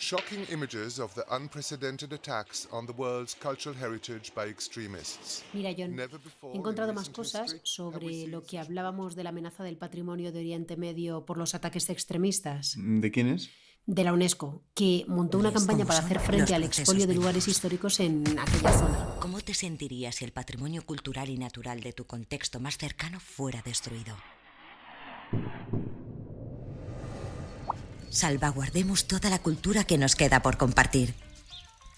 shocking images of the unprecedented attacks on the world's cultural heritage by extremists. Mira, John, Never before he in encontrado más recent cosas history have we sobre seen lo que such hablábamos de la amenaza del patrimonio de Oriente Medio por los ataques extremistas. ¿De quién es? De la UNESCO, que montó una ¿Ves campaña cómo para son hacer los frente al procesos expolio de lugares bélicos? históricos en aquella zona. ¿Cómo te sentirías si el patrimonio cultural y natural de tu contexto más cercano fuera destruido? Salvaguardemos toda la cultura que nos queda por compartir.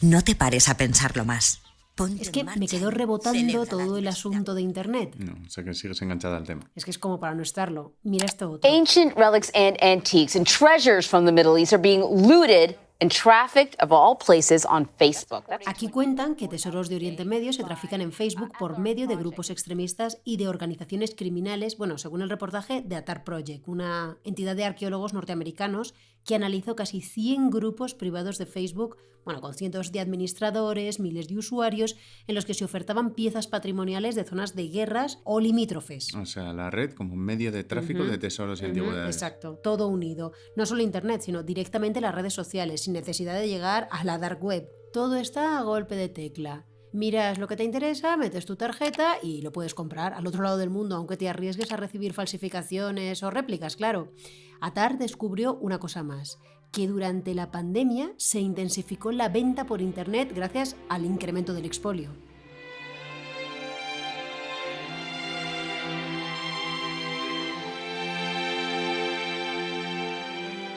No te pares a pensarlo más. Ponte Es que en me marcha quedó y rebotando celebra la todo el diversidad. asunto de Internet. No, o sea que sigues enganchada al tema. Es que es como para no estarlo. Mira esto otro. Ancient relics and antiques and treasures from the Middle East are being looted and trafficked, of all places, on Facebook. Aquí cuentan que tesoros de Oriente Medio se trafican en Facebook por medio de grupos extremistas y de organizaciones criminales, bueno, según el reportaje de Atar Project, una entidad de arqueólogos norteamericanos que analizó casi 100 grupos privados de Facebook, bueno, con cientos de administradores, miles de usuarios, en los que se ofertaban piezas patrimoniales de zonas de guerras o limítrofes. O sea, la red como un medio de tráfico de tesoros y antigüedades. Exacto, todo unido. No solo Internet, sino directamente las redes sociales, sin necesidad de llegar a la dark web. Todo está a golpe de tecla. Miras lo que te interesa, metes tu tarjeta y lo puedes comprar al otro lado del mundo, aunque te arriesgues a recibir falsificaciones o réplicas, claro. Atar descubrió una cosa más, que durante la pandemia se intensificó la venta por Internet gracias al incremento del expolio.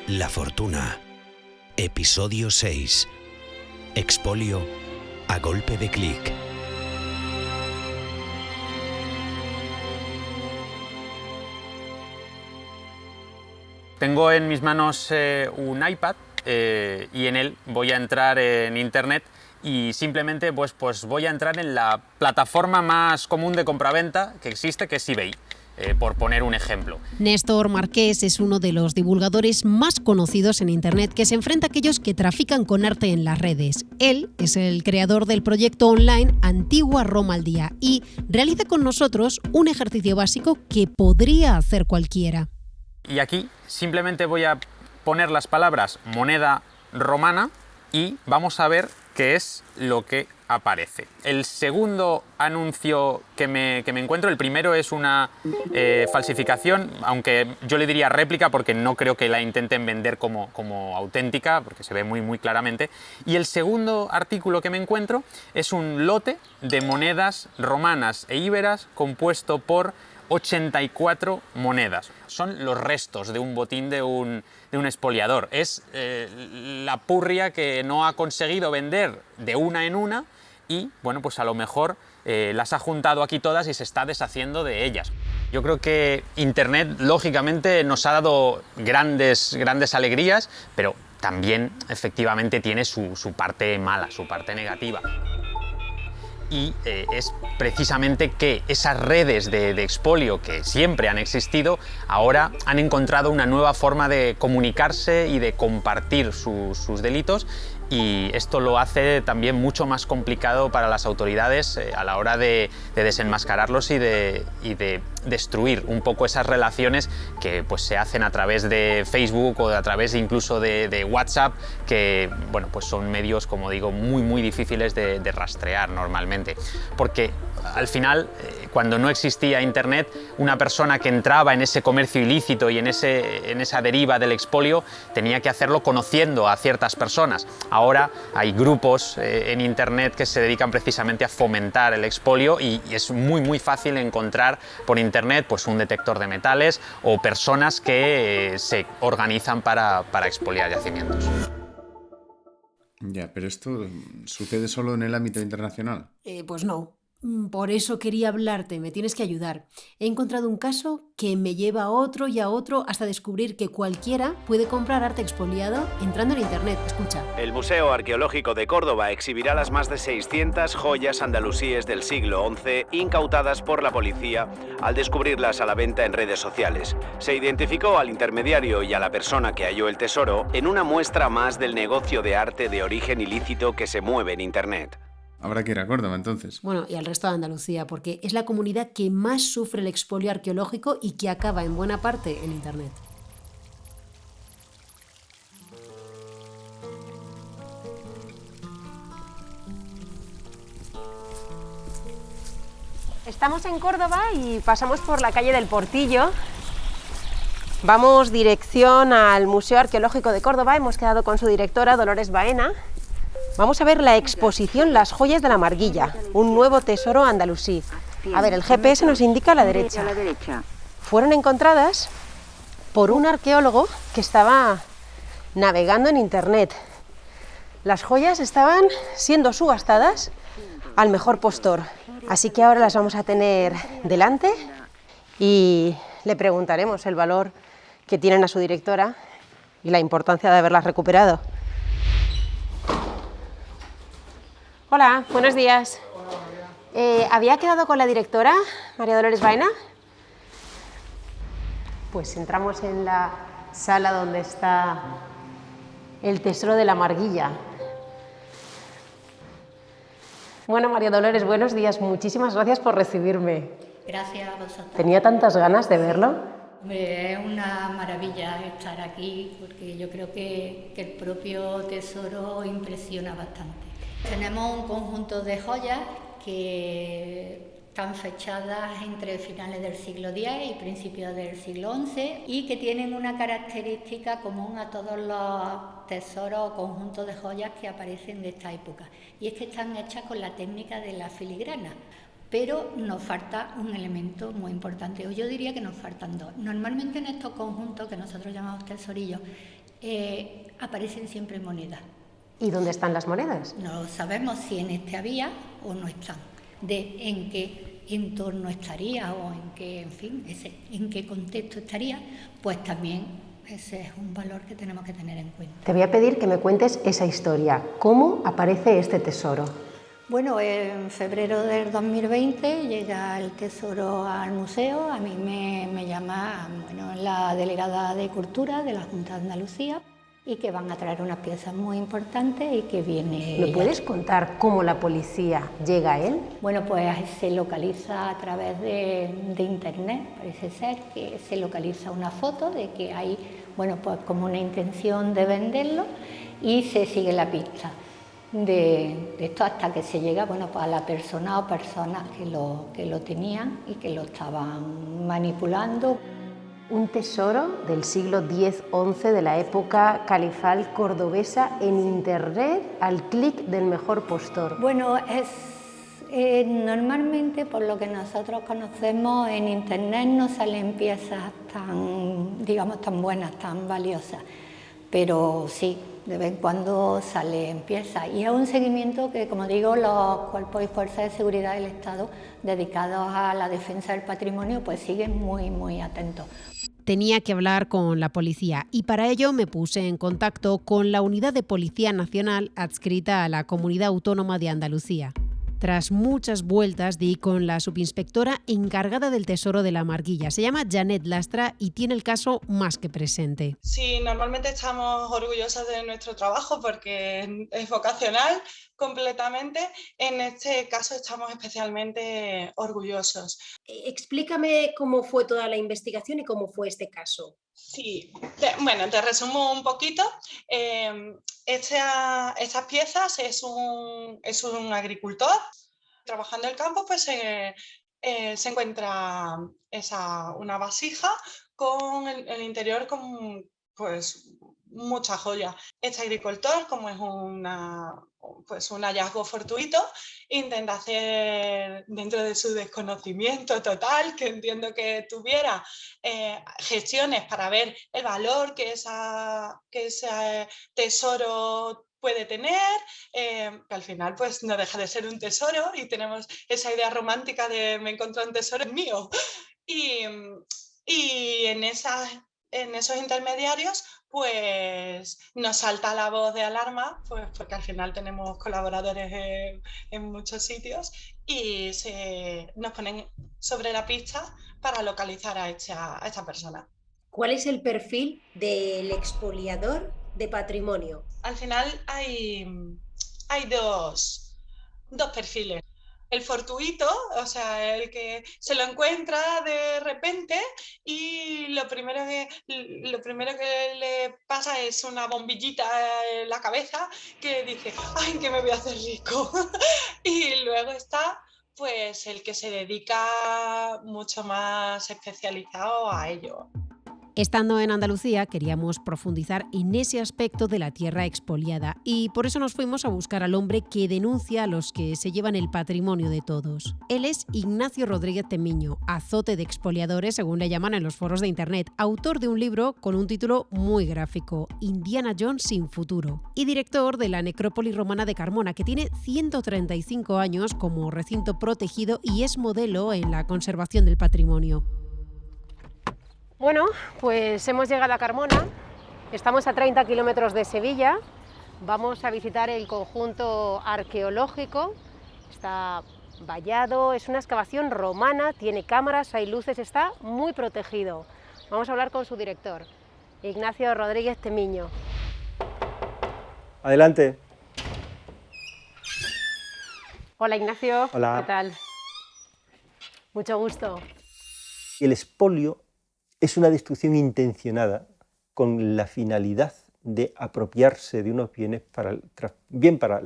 La fortuna. Episodio 6. Expolio a golpe de clic. Tengo en mis manos un iPad y en él voy a entrar en Internet y simplemente pues voy a entrar en la plataforma más común de compraventa que existe, que es eBay. Por poner un ejemplo. Néstor Marqués es uno de los divulgadores más conocidos en Internet que se enfrenta a aquellos que trafican con arte en las redes. Él es el creador del proyecto online Antigua Roma al Día y realiza con nosotros un ejercicio básico que podría hacer cualquiera. Y aquí simplemente voy a poner las palabras moneda romana y vamos a ver qué es lo que aparece. El segundo anuncio que me encuentro, el primero es una falsificación, aunque yo le diría réplica porque no creo que la intenten vender como auténtica, porque se ve muy claramente. Y el segundo artículo que me encuentro es un lote de monedas romanas e íberas compuesto por 84 monedas. Son los restos de un botín de un expoliador. Es la purria que no ha conseguido vender de una en una y, bueno, pues a lo mejor las ha juntado aquí todas y se está deshaciendo de ellas. Yo creo que Internet, lógicamente, nos ha dado grandes alegrías, pero también, efectivamente, tiene su parte mala, su parte negativa. Y es precisamente que esas redes de expolio que siempre han existido ahora han encontrado una nueva forma de comunicarse y de compartir sus delitos, y esto lo hace también mucho más complicado para las autoridades a la hora de desenmascararlos y de destruir un poco esas relaciones que pues se hacen a través de Facebook o a través incluso de WhatsApp, que bueno, pues son medios, como digo, muy difíciles de rastrear normalmente, porque al final cuando no existía Internet, una persona que entraba en ese comercio ilícito y en esa deriva del expolio tenía que hacerlo conociendo a ciertas personas. Ahora hay grupos en Internet que se dedican precisamente a fomentar el expolio y es muy fácil encontrar por Internet pues un detector de metales o personas que se organizan para expoliar yacimientos. Ya, pero esto sucede solo en el ámbito internacional. Pues no. Por eso quería hablarte, me tienes que ayudar. He encontrado un caso que me lleva a otro y a otro hasta descubrir que cualquiera puede comprar arte expoliado entrando en Internet. Escucha. El Museo Arqueológico de Córdoba exhibirá las más de 600 joyas andalusíes del siglo XI incautadas por la policía al descubrirlas a la venta en redes sociales. Se identificó al intermediario y a la persona que halló el tesoro en una muestra más del negocio de arte de origen ilícito que se mueve en Internet. Habrá que ir a Córdoba, entonces. Bueno, y al resto de Andalucía, porque es la comunidad que más sufre el expolio arqueológico y que acaba en buena parte en Internet. Estamos en Córdoba y pasamos por la calle del Portillo. Vamos dirección al Museo Arqueológico de Córdoba, hemos quedado con su directora, Dolores Baena. Vamos a ver la exposición Las joyas de la Marguilla, un nuevo tesoro andalusí. A ver, el GPS nos indica a la derecha. Fueron encontradas por un arqueólogo que estaba navegando en internet. Las joyas estaban siendo subastadas al mejor postor, así que ahora las vamos a tener delante y le preguntaremos el valor que tienen a su directora y la importancia de haberlas recuperado. Hola, buenos días. ¿Había quedado con la directora, María Dolores Baena? Pues entramos en la sala donde está el tesoro de la Marguilla. Bueno, María Dolores, buenos días. Muchísimas gracias por recibirme. Gracias a vosotros. Tenía tantas ganas de verlo. Hombre, es una maravilla estar aquí porque yo creo que el propio tesoro impresiona bastante. Tenemos un conjunto de joyas que están fechadas entre finales del siglo X y principios del siglo XI y que tienen una característica común a todos los tesoros o conjuntos de joyas que aparecen de esta época, y es que están hechas con la técnica de la filigrana. Pero nos falta un elemento muy importante, o yo diría que nos faltan dos. Normalmente en estos conjuntos, que nosotros llamamos tesorillos, aparecen siempre monedas. ¿Y dónde están las monedas? No sabemos si en este había o no están, en qué entorno estaría o en qué, en fin, en qué contexto estaría, pues también ese es un valor que tenemos que tener en cuenta. Te voy a pedir que me cuentes esa historia. ¿Cómo aparece este tesoro? Bueno, en febrero del 2020 llega el tesoro al museo. A mí me llama la delegada de Cultura de la Junta de Andalucía y que van a traer unas piezas muy importantes y que viene... ¿Me puedes contar cómo la policía llega a él? Bueno, pues se localiza a través de internet, parece ser que se localiza una foto de que hay, pues como una intención de venderlo y se sigue la pista de esto hasta que se llega, pues a la persona o personas que lo tenían y que lo estaban manipulando. Un tesoro del siglo X-XI de la época califal cordobesa en internet al clic del mejor postor. Bueno, normalmente por lo que nosotros conocemos en internet no salen piezas tan buenas, tan valiosas, pero sí, de vez en cuando salen piezas y es un seguimiento que, como digo, los cuerpos y fuerzas de seguridad del Estado dedicados a la defensa del patrimonio pues siguen muy, muy atentos. Tenía que hablar con la policía y para ello me puse en contacto con la Unidad de Policía Nacional adscrita a la Comunidad Autónoma de Andalucía. Tras muchas vueltas di con la subinspectora encargada del tesoro de la Marguilla. Se llama Janet Lastra y tiene el caso más que presente. Sí, normalmente estamos orgullosas de nuestro trabajo porque es vocacional completamente. En este caso estamos especialmente orgullosos. Explícame cómo fue toda la investigación y cómo fue este caso. Sí, te resumo un poquito. Estas piezas es un agricultor trabajando el campo, pues se encuentra una vasija con el interior con pues mucha joya. Este agricultor, como es un hallazgo fortuito, intenta hacer, dentro de su desconocimiento total, que entiendo que tuviera, gestiones para ver el valor que ese tesoro puede tener, que al final pues no deja de ser un tesoro y tenemos esa idea romántica de me encontré un tesoro mío. Y en esos intermediarios pues nos salta la voz de alarma, pues porque al final tenemos colaboradores en muchos sitios y nos ponen sobre la pista para localizar a esta persona. ¿Cuál es el perfil del expoliador de patrimonio? Al final hay dos perfiles. El fortuito, o sea, el que se lo encuentra de repente y lo primero que le pasa es una bombillita en la cabeza que dice, ¡ay, que me voy a hacer rico! Y luego está pues el que se dedica mucho más especializado a ello. Estando en Andalucía, queríamos profundizar en ese aspecto de la tierra expoliada y por eso nos fuimos a buscar al hombre que denuncia a los que se llevan el patrimonio de todos. Él es Ignacio Rodríguez Temiño, azote de expoliadores, según le llaman en los foros de internet, autor de un libro con un título muy gráfico, Indiana Jones sin futuro, y director de la Necrópolis Romana de Carmona, que tiene 135 años como recinto protegido y es modelo en la conservación del patrimonio. Bueno, pues hemos llegado a Carmona, estamos a 30 kilómetros de Sevilla, vamos a visitar el conjunto arqueológico, está vallado, es una excavación romana, tiene cámaras, hay luces, está muy protegido. Vamos a hablar con su director, Ignacio Rodríguez Temiño. Adelante. Hola Ignacio, Hola. ¿Qué tal? Mucho gusto. El expolio es una destrucción intencionada con la finalidad de apropiarse de unos bienes bien para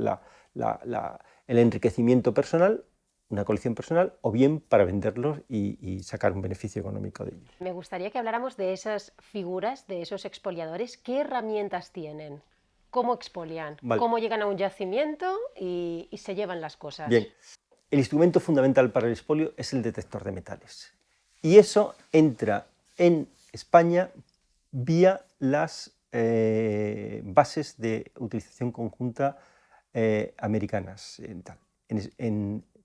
el enriquecimiento personal, una colección personal, o bien para venderlos y sacar un beneficio económico de ellos. Me gustaría que habláramos de esas figuras, de esos expoliadores. ¿Qué herramientas tienen? ¿Cómo expolian? Vale. ¿Cómo llegan a un yacimiento y se llevan las cosas? Bien, el instrumento fundamental para el expolio es el detector de metales. Y eso entra en España vía las bases de utilización conjunta americanas,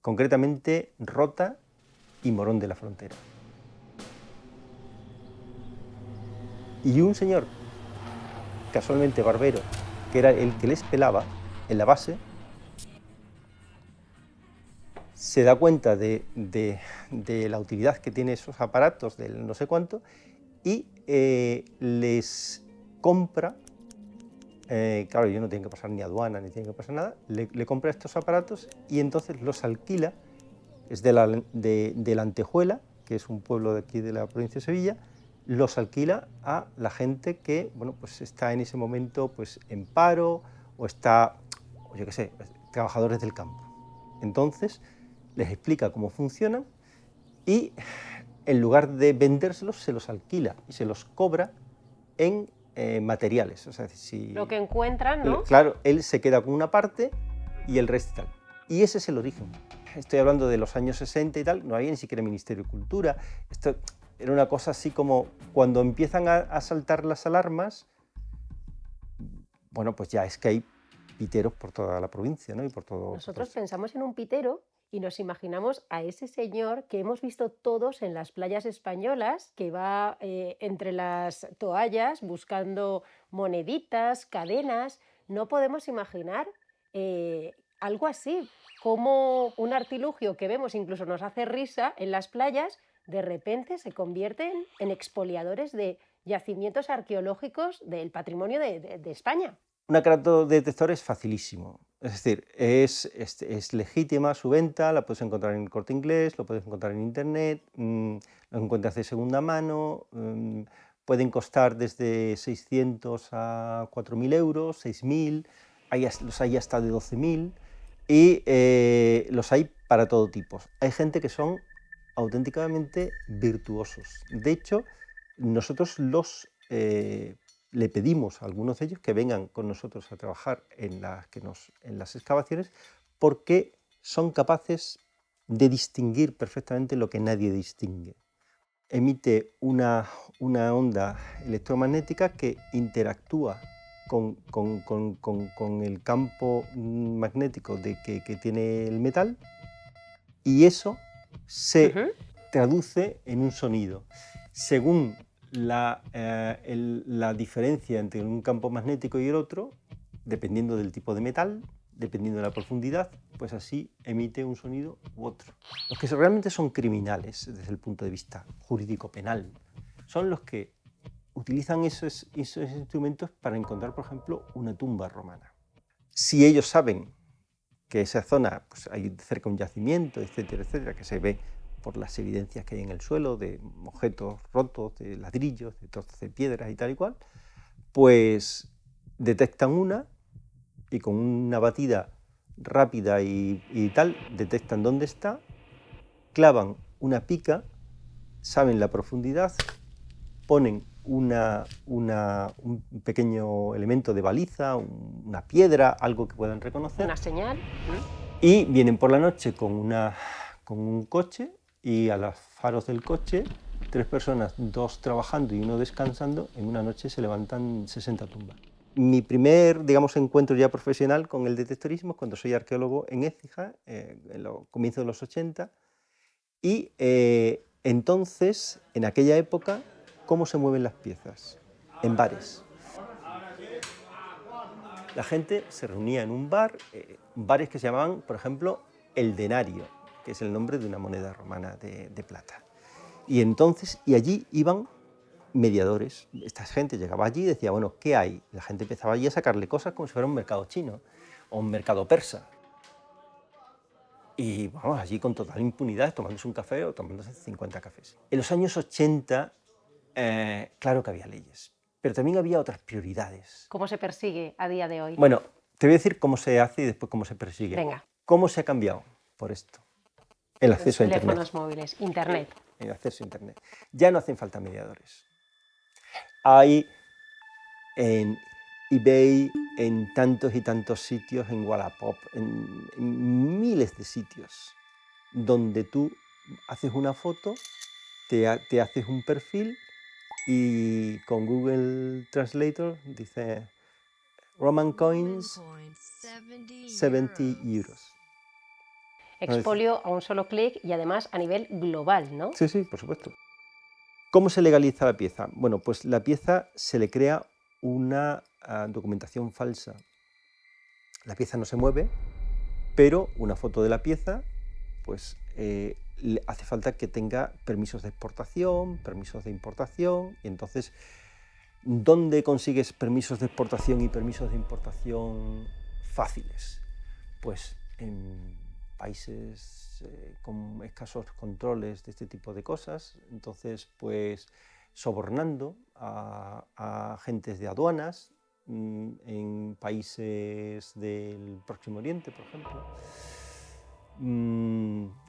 concretamente Rota y Morón de la Frontera. Y un señor, casualmente barbero, que era el que les pelaba en la base, se da cuenta de la utilidad que tienen esos aparatos del no sé cuánto y les compra, claro, ellos no tienen que pasar ni aduana ni tienen que pasar nada, le compra estos aparatos y entonces los alquila, es de la Antejuela, que es un pueblo de aquí de la provincia de Sevilla, los alquila a la gente que, bueno, pues está en ese momento pues en paro o está, yo qué sé, trabajadores del campo. Entonces les explica cómo funcionan y en lugar de vendérselos se los alquila y se los cobra en materiales. O sea, si, lo que encuentran, ¿no? Claro, él se queda con una parte y el resto y tal. Y ese es el origen. Estoy hablando de los años 60 y tal, no había ni siquiera Ministerio de Cultura. Esto era una cosa así como cuando empiezan a saltar las alarmas, bueno, pues ya es que hay piteros por toda la provincia, ¿no? Y por todo. Nosotros pensamos en un pitero y nos imaginamos a ese señor que hemos visto todos en las playas españolas, que va entre las toallas buscando moneditas, cadenas. No podemos imaginar algo así, como un artilugio que vemos, incluso nos hace risa en las playas, de repente se convierten en expoliadores de yacimientos arqueológicos del patrimonio de España. Un aparato detector es facilísimo, es decir, es legítima su venta, la puedes encontrar en el Corte Inglés, lo puedes encontrar en internet, lo encuentras de segunda mano, pueden costar desde 600 a 4.000 euros, 6.000, los hay hasta de 12.000 y los hay para todo tipo. Hay gente que son auténticamente virtuosos. De hecho, nosotros le pedimos a algunos de ellos que vengan con nosotros a trabajar en las excavaciones porque son capaces de distinguir perfectamente lo que nadie distingue. Emite una onda electromagnética que interactúa con el campo magnético que tiene el metal y eso se traduce en un sonido. Según la diferencia entre un campo magnético y el otro, dependiendo del tipo de metal, dependiendo de la profundidad, pues así emite un sonido u otro. Los que realmente son criminales desde el punto de vista jurídico-penal son los que utilizan esos instrumentos para encontrar, por ejemplo, una tumba romana. Si ellos saben que esa zona, pues hay cerca un yacimiento, etcétera, etcétera, que se ve por las evidencias que hay en el suelo de objetos rotos, de ladrillos, de trozos de piedras y tal y cual, pues detectan una y con una batida rápida y tal, detectan dónde está clavan una pica, saben la profundidad, ponen un pequeño elemento de baliza, una piedra, algo que puedan reconocer. Una señal. Y vienen por la noche con un coche y a los faros del coche, 3 personas, 2 trabajando y 1 descansando, en una noche se levantan 60 tumbas. Mi primer, digamos, encuentro ya profesional con el detectorismo es cuando soy arqueólogo en Écija, en los comienzos de los 80, y entonces, en aquella época, ¿cómo se mueven las piezas? En bares. La gente se reunía en un bar, bares que se llamaban, por ejemplo, el denario, que es el nombre de una moneda romana de plata. Y entonces, y allí iban mediadores. Esta gente llegaba allí y decía, bueno, ¿qué hay? La gente empezaba allí a sacarle cosas como si fuera un mercado chino o un mercado persa. Y vamos, allí con total impunidad, tomándose un café o tomándose 50 cafés. En los años 80, claro que había leyes, pero también había otras prioridades. ¿Cómo se persigue a día de hoy? Bueno, te voy a decir cómo se hace y después cómo se persigue. Venga. ¿Cómo se ha cambiado por esto? El acceso a Internet. Teléfonos móviles, Internet. El acceso a Internet. Ya no hacen falta mediadores. Hay en eBay, en tantos y tantos sitios, en Wallapop, en miles de sitios, donde tú haces una foto, te haces un perfil y con Google Translator dice Roman coins, 70 euros. Expolio a un solo clic y además a nivel global, ¿no? Sí, sí, por supuesto. ¿Cómo se legaliza la pieza? Bueno, pues la pieza se le crea una documentación falsa. La pieza no se mueve, pero una foto de la pieza, pues hace falta que tenga permisos de exportación, permisos de importación, y entonces, ¿dónde consigues permisos de exportación y permisos de importación fáciles? Pues en países con escasos controles de este tipo de cosas, entonces pues sobornando a agentes de aduanas en países del Próximo Oriente, por ejemplo,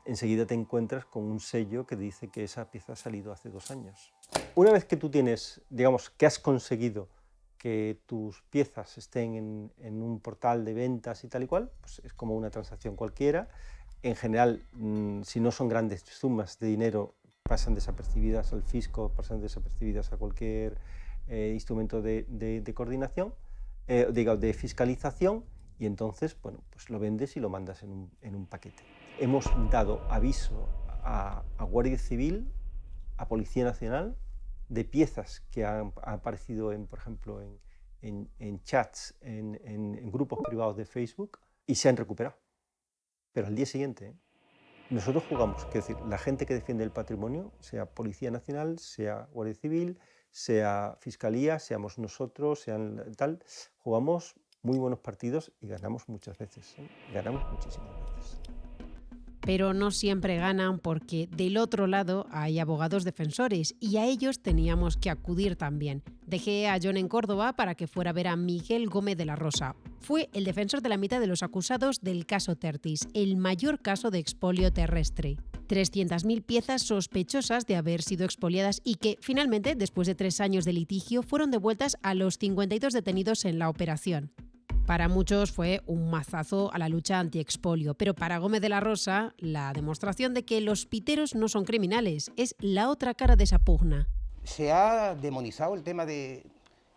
enseguida te encuentras con un sello que dice que esa pieza ha salido hace 2 años. Una vez que tú tienes, digamos, que has conseguido que tus piezas estén en un portal de ventas y tal y cual, pues es como una transacción cualquiera. En general, si no son grandes sumas de dinero, pasan desapercibidas al fisco, pasan desapercibidas a cualquier instrumento de coordinación, de fiscalización, y entonces, bueno, pues lo vendes y lo mandas en un paquete. Hemos dado aviso a Guardia Civil, a Policía Nacional, de piezas que han aparecido, por ejemplo, en chats, en grupos privados de Facebook, y se han recuperado. Pero al día siguiente, nosotros jugamos, es decir, la gente que defiende el patrimonio, sea Policía Nacional, sea Guardia Civil, sea Fiscalía, seamos nosotros, sean tal, jugamos muy buenos partidos y ganamos muchas veces, ganamos muchísimas veces. Pero no siempre ganan porque del otro lado hay abogados defensores y a ellos teníamos que acudir también. Dejé a John en Córdoba para que fuera a ver a Miguel Gómez de la Rosa. Fue el defensor de la mitad de los acusados del caso Tertis, el mayor caso de expolio terrestre. 300.000 piezas sospechosas de haber sido expoliadas y que, finalmente, después de 3 años de litigio, fueron devueltas a los 52 detenidos en la operación. Para muchos fue un mazazo a la lucha anti-expolio, pero para Gómez de la Rosa, la demostración de que los piteros no son criminales es la otra cara de esa pugna. Se ha demonizado el tema de...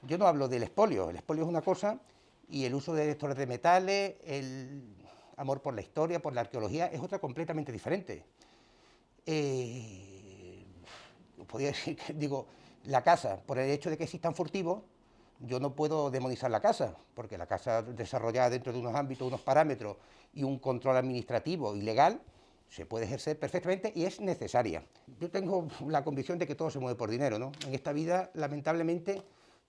Yo no hablo del expolio, el expolio es una cosa y el uso de detectores de metales, el amor por la historia, por la arqueología, es otra completamente diferente. Podría decir que, digo, la casa, por el hecho de que existan furtivos, yo no puedo demonizar la casa, porque la casa desarrollada dentro de unos ámbitos, unos parámetros y un control administrativo y legal, se puede ejercer perfectamente y es necesaria. Yo tengo la convicción de que todo se mueve por dinero, ¿no? En esta vida, lamentablemente,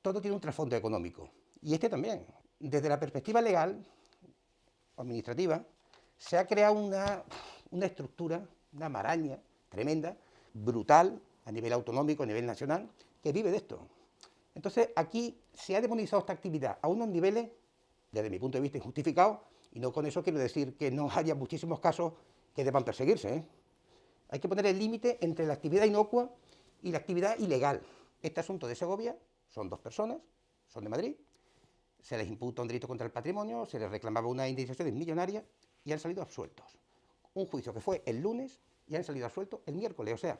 todo tiene un trasfondo económico, y este también. Desde la perspectiva legal o administrativa, se ha creado una estructura, una maraña tremenda, brutal, a nivel autonómico, a nivel nacional, que vive de esto. Entonces, aquí se ha demonizado esta actividad a unos niveles, desde mi punto de vista, injustificados, y no con eso quiero decir que no haya muchísimos casos que deban perseguirse, Hay que poner el límite entre la actividad inocua y la actividad ilegal. Este asunto de Segovia son 2 personas, son de Madrid, se les imputa un delito contra el patrimonio, se les reclamaba una indemnización millonaria y han salido absueltos. Un juicio que fue el lunes y han salido absueltos el miércoles. O sea,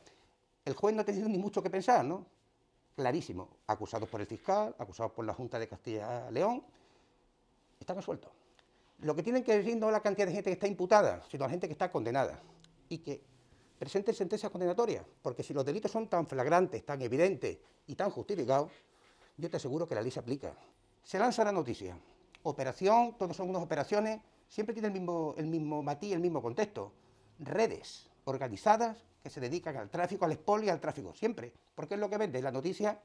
el juez no ha tenido ni mucho que pensar, ¿no? Clarísimo. Acusados por el fiscal, acusados por la Junta de Castilla-León, están absueltos. Lo que tienen que decir no es la cantidad de gente que está imputada, sino la gente que está condenada. Y que presenten sentencias condenatorias, porque si los delitos son tan flagrantes, tan evidentes y tan justificados, yo te aseguro que la ley se aplica. Se lanza la noticia. Operación, todos son unas operaciones, siempre tiene el mismo matiz, el mismo contexto. Redes organizadas que se dedican al tráfico, al expolio y al tráfico, siempre. Porque es lo que vende. La noticia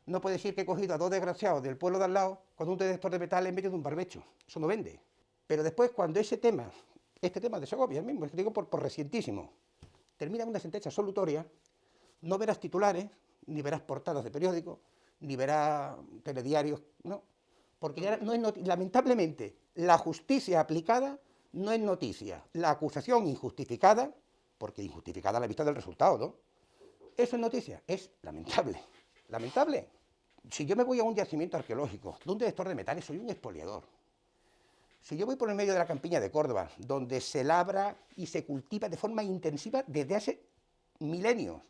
no puede decir que he cogido a 2 desgraciados del pueblo de al lado con un detector de metal en medio de un barbecho. Eso no vende. Pero después, cuando este tema de Segovia mismo, lo digo por recientísimo, termina en una sentencia absolutoria, no verás titulares, ni verás portadas de periódicos, ni verás telediarios, no. Porque ya no es lamentablemente, la justicia aplicada no es noticia. La acusación injustificada, porque injustificada a la vista del resultado, ¿no? Eso es noticia, es lamentable. Lamentable. Si yo me voy a un yacimiento arqueológico, de un detector de metales, soy un expoliador. Si yo voy por el medio de la campiña de Córdoba, donde se labra y se cultiva de forma intensiva desde hace milenios,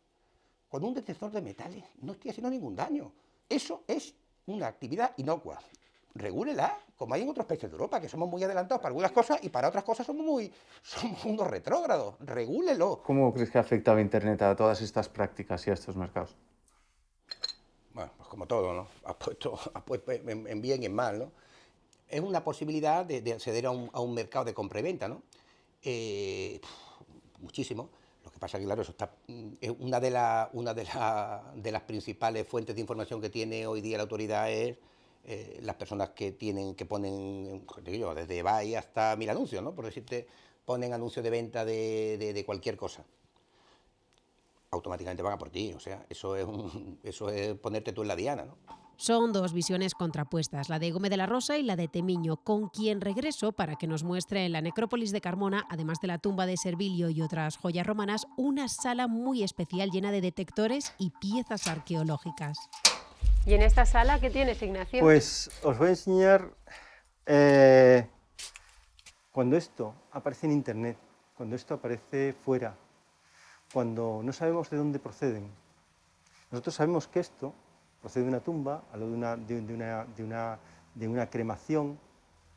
con un detector de metales, no estoy haciendo ningún daño. Eso es una actividad inocua. Regúlela, como hay en otros países de Europa, que somos muy adelantados para algunas cosas y para otras cosas somos unos retrógrados. Regúlelo. ¿Cómo crees que ha afectado Internet a todas estas prácticas y a estos mercados? Bueno, pues como todo, ¿no? Ha puesto en bien y en mal, ¿no? Es una posibilidad de acceder a un mercado de compra y venta, ¿no? Muchísimo. Lo que pasa es que, claro, eso está, es una de las principales fuentes de información que tiene hoy día la autoridad es las personas que ponen, digo, desde eBay hasta 1000 anuncios, ¿no? Por decirte, ponen anuncios de venta de cualquier cosa. Automáticamente van a por ti, o sea, eso es ponerte tú en la diana, ¿no? Son 2 visiones contrapuestas, la de Gómez de la Rosa y la de Temiño, con quien regreso para que nos muestre en la necrópolis de Carmona, además de la tumba de Servilio y otras joyas romanas, una sala muy especial llena de detectores y piezas arqueológicas. ¿Y en esta sala qué tienes, Ignacio? Pues os voy a enseñar cuando esto aparece en Internet, cuando esto aparece fuera, cuando no sabemos de dónde proceden. Nosotros sabemos que esto procede de una tumba, de una cremación,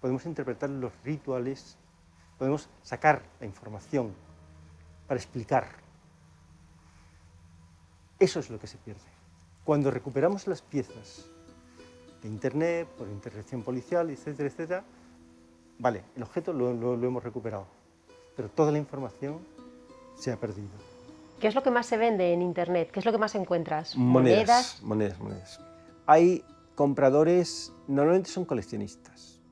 podemos interpretar los rituales, podemos sacar la información para explicar. Eso es lo que se pierde. Cuando recuperamos las piezas de Internet, por intervención policial, etcétera, etcétera, vale, el objeto lo hemos recuperado, pero toda la información se ha perdido. ¿Qué es lo que más se vende en Internet? ¿Qué es lo que más encuentras? Monedas. Hay compradores, normalmente son coleccionistas.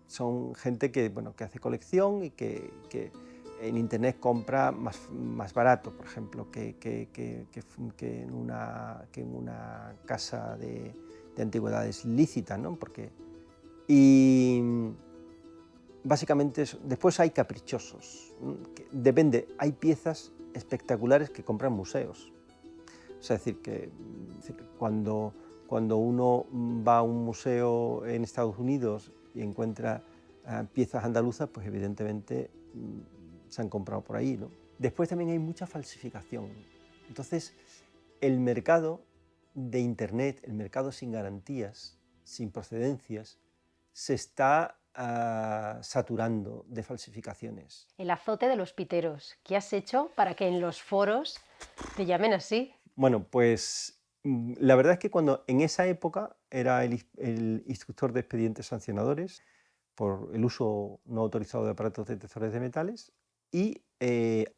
Son gente que hace colección y que en Internet compra más barato, por ejemplo, que en una casa de antigüedades lícita, ¿no? Y básicamente eso. Después hay caprichosos. Depende, hay piezas espectaculares que compran museos. Es decir, que cuando uno va a un museo en Estados Unidos y encuentra piezas andaluzas, pues evidentemente se han comprado por ahí, ¿no? Después también hay mucha falsificación. Entonces, el mercado de Internet, el mercado sin garantías, sin procedencias, se está saturando de falsificaciones. El azote de los piteros. ¿Qué has hecho para que en los foros te llamen así? Bueno, pues la verdad es que cuando en esa época era el instructor de expedientes sancionadores por el uso no autorizado de aparatos detectores de metales y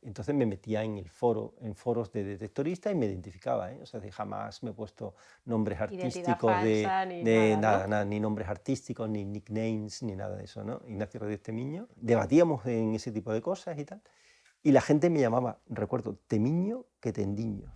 entonces me metía en foros de detectoristas y me identificaba, ¿eh? O sea, jamás me he puesto nombres artísticos ni nombres artísticos, ni nicknames, ni nada de eso, ¿no? Ignacio Rodríguez Temiño. Debatíamos en ese tipo de cosas y tal. Y la gente me llamaba, recuerdo, Temiño que Tendiño.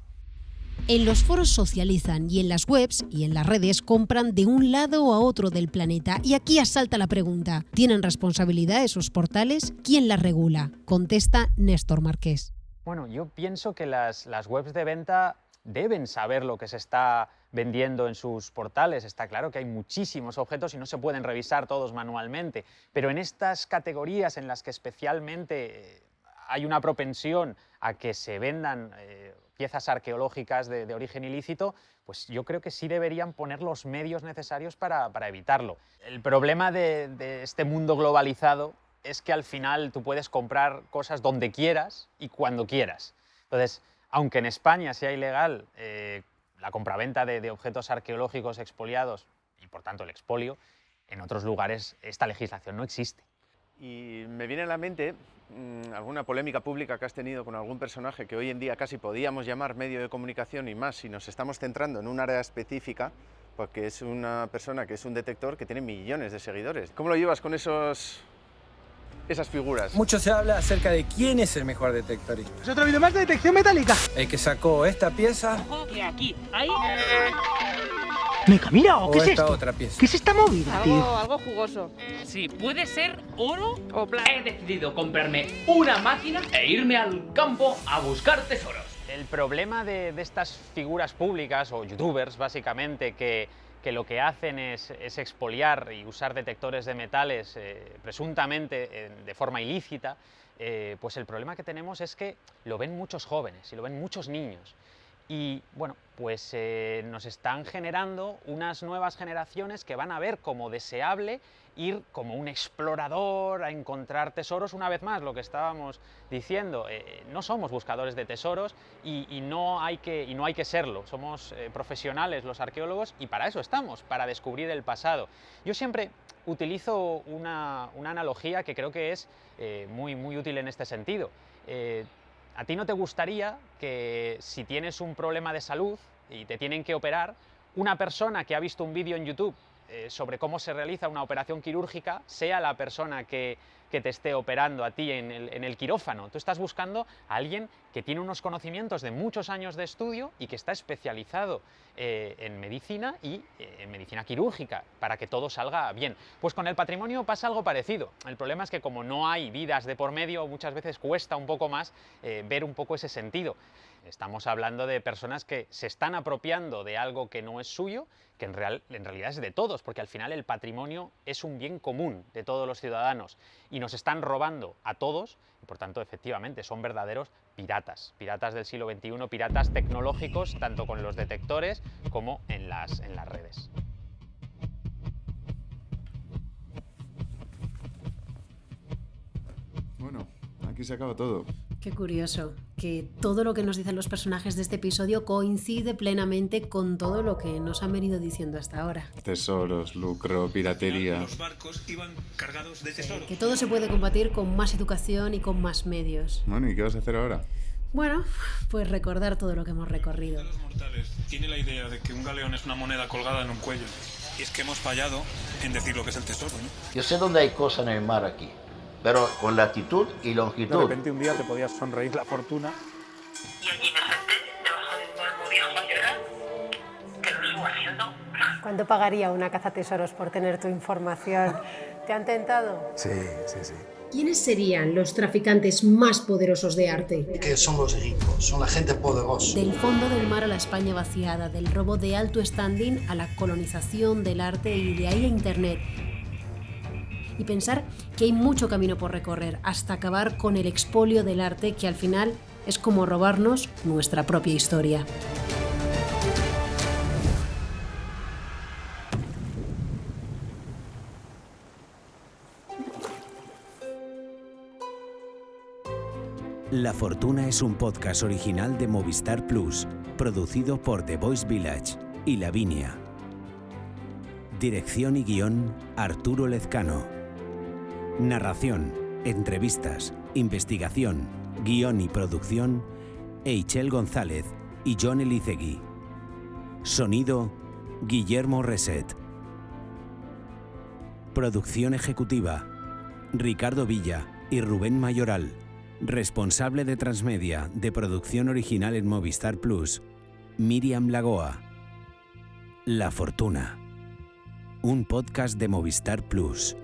En los foros socializan y en las webs y en las redes compran de un lado a otro del planeta. Y aquí asalta la pregunta, ¿tienen responsabilidad esos portales? ¿Quién las regula? Contesta Néstor Marqués. Bueno, yo pienso que las webs de venta deben saber lo que se está vendiendo en sus portales. Está claro que hay muchísimos objetos y no se pueden revisar todos manualmente, pero en estas categorías en las que especialmente hay una propensión a que se vendan piezas arqueológicas de origen ilícito, pues yo creo que sí deberían poner los medios necesarios para evitarlo. El problema de este mundo globalizado es que al final tú puedes comprar cosas donde quieras y cuando quieras. Entonces, aunque en España sea ilegal la compraventa de objetos arqueológicos expoliados y por tanto el expolio, en otros lugares esta legislación no existe. Y me viene a la mente alguna polémica pública que has tenido con algún personaje que hoy en día casi podíamos llamar medio de comunicación, y más si nos estamos centrando en un área específica, porque es una persona que es un detector que tiene millones de seguidores. ¿Cómo lo llevas con esas figuras? Mucho se habla acerca de quién es el mejor detectorista. Es otro vídeo más de detección metálica. El que sacó esta pieza. Aquí, ahí. Meca, mira, ¿qué es esta esto? otra pieza. ¿Qué es esta movida, tío? Algo jugoso. Sí, puede ser oro o plata. He decidido comprarme una máquina e irme al campo a buscar tesoros. El problema de estas figuras públicas o youtubers, básicamente, que lo que hacen es expoliar y usar detectores de metales presuntamente de forma ilícita, pues el problema que tenemos es que lo ven muchos jóvenes y lo ven muchos niños. Y bueno, pues nos están generando unas nuevas generaciones que van a ver como deseable ir como un explorador a encontrar tesoros. Una vez más, lo que estábamos diciendo, no somos buscadores de tesoros y no hay que serlo. Somos profesionales los arqueólogos y para eso estamos, para descubrir el pasado. Yo siempre utilizo una analogía que creo que es muy útil en este sentido. ¿A ti no te gustaría que si tienes un problema de salud y te tienen que operar, una persona que ha visto un vídeo en YouTube sobre cómo se realiza una operación quirúrgica sea la persona que te esté operando a ti en el quirófano? Tú estás buscando a alguien que tiene unos conocimientos de muchos años de estudio y que está especializado en medicina y en medicina quirúrgica para que todo salga bien. Pues con el patrimonio pasa algo parecido. El problema es que como no hay vidas de por medio, muchas veces cuesta un poco más ver un poco ese sentido. Estamos hablando de personas que se están apropiando de algo que no es suyo, que en realidad es de todos, porque al final el patrimonio es un bien común de todos los ciudadanos y nos están robando a todos y por tanto efectivamente son verdaderos piratas del siglo XXI, piratas tecnológicos tanto con los detectores como en las redes. Bueno, aquí se acaba todo. Qué curioso, que todo lo que nos dicen los personajes de este episodio coincide plenamente con todo lo que nos han venido diciendo hasta ahora. Tesoros, lucro, piratería. Los barcos iban cargados de tesoros. Que todo se puede combatir con más educación y con más medios. Bueno, ¿y qué vas a hacer ahora? Bueno, pues recordar todo lo que hemos recorrido. Los mortales tiene la idea de que un galeón es una moneda colgada en un cuello. Y es que hemos fallado en decir lo que es el tesoro, ¿no? Yo sé dónde hay cosas en el mar aquí, pero con latitud y longitud. De repente un día te podías sonreír la fortuna. Y allí me senté debajo de un árbol viejo a llorar, que lo sigo haciendo. ¿Cuánto pagaría una cazatesoros por tener tu información? ¿Te han tentado? Sí, sí, sí. ¿Quiénes serían los traficantes más poderosos de arte? Que son los ricos, son la gente poderosa. Del fondo del mar a la España vaciada, del robo de alto standing a la colonización del arte y de ahí a Internet. Y pensar que hay mucho camino por recorrer hasta acabar con el expolio del arte, que al final es como robarnos nuestra propia historia. La Fortuna es un podcast original de Movistar Plus, producido por The Voice Village y Lavinia. Dirección y guión, Arturo Lezcano. Narración, entrevistas, investigación, guión y producción, Eichel González y John Elizegui. Sonido, Guillermo Reset. Producción ejecutiva, Ricardo Villa y Rubén Mayoral. Responsable de Transmedia de producción original en Movistar Plus, Miriam Lagoa. La Fortuna, un podcast de Movistar Plus.